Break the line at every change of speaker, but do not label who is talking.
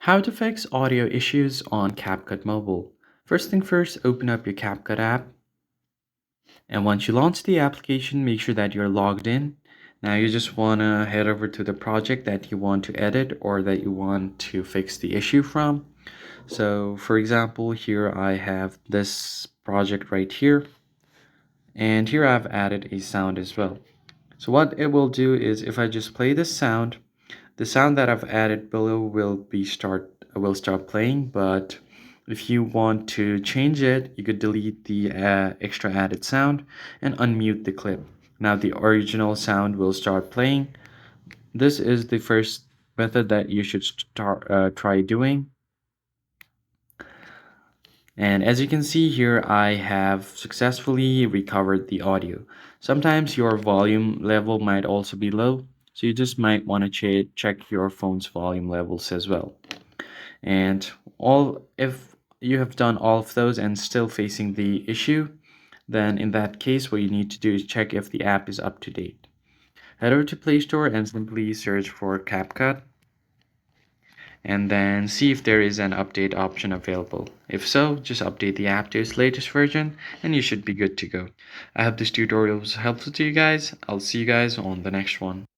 How to fix audio issues on CapCut Mobile. First thing first, open up your CapCut app. And once you launch the application, make sure that you're logged in. Now you just want to head over to the project that you want to edit or that you want to fix the issue from. So for example, here I have this project right here. And here I've added a sound as well. So what it will do is if I just play this sound, the sound that I've added below will start playing, but if you want to change it, you could delete the extra added sound and unmute the clip. Now the original sound will start playing. This is the first method that you should try doing. And as you can see here, I have successfully recovered the audio. Sometimes your volume level might also be low, so you just might want to check your phone's volume levels as well. And if you have done all of those and still facing the issue, then in that case, what you need to do is check if the app is up to date. Head over to Play Store and simply search for CapCut, and then see if there is an update option available. If so, just update the app to its latest version and you should be good to go. I hope this tutorial was helpful to you guys. I'll see you guys on the next one.